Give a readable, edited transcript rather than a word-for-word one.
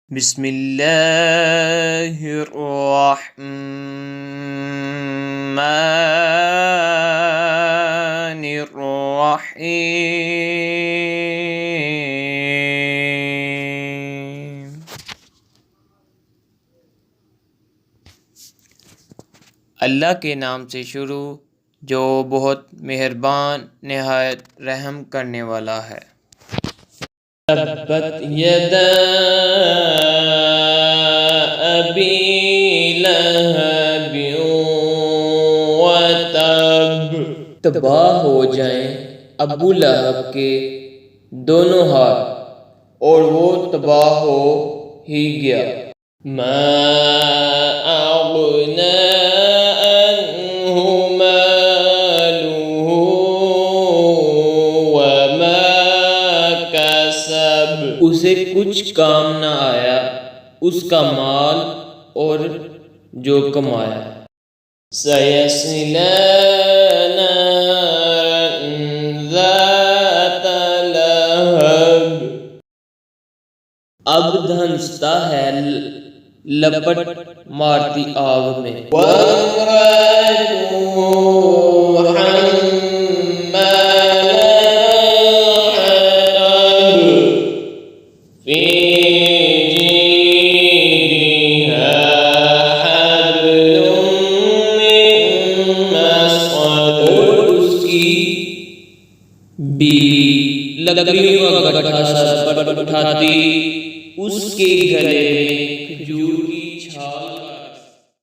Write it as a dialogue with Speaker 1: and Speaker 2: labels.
Speaker 1: بسم اللہ الرحمن الرحیم۔ اللہ کے نام سے شروع جو بہت مہربان نہایت رحم کرنے والا ہے۔ تبت یدا ابی لہب وتب، تباہ ہو جائیں ابو لہب کے دونوں ہاتھ اور وہ تباہ ہو ہی گیا۔ ما اغنی عنہ مالہ وما کسب، اسے کچھ کام نہ آیا اس کا مال اور جو کمایا۔ سیصلی نارا ذات لہب، اب دھنستا ہے لپٹ مارتی آگ میں۔ وامرأتہ حمالۃ الحطب، فی جیدہا حبل من مسد، اور اس کی بیوی لکڑیوں کا گٹھا سر پر اٹھاتی اس کے گلے میں کھجور کی چھال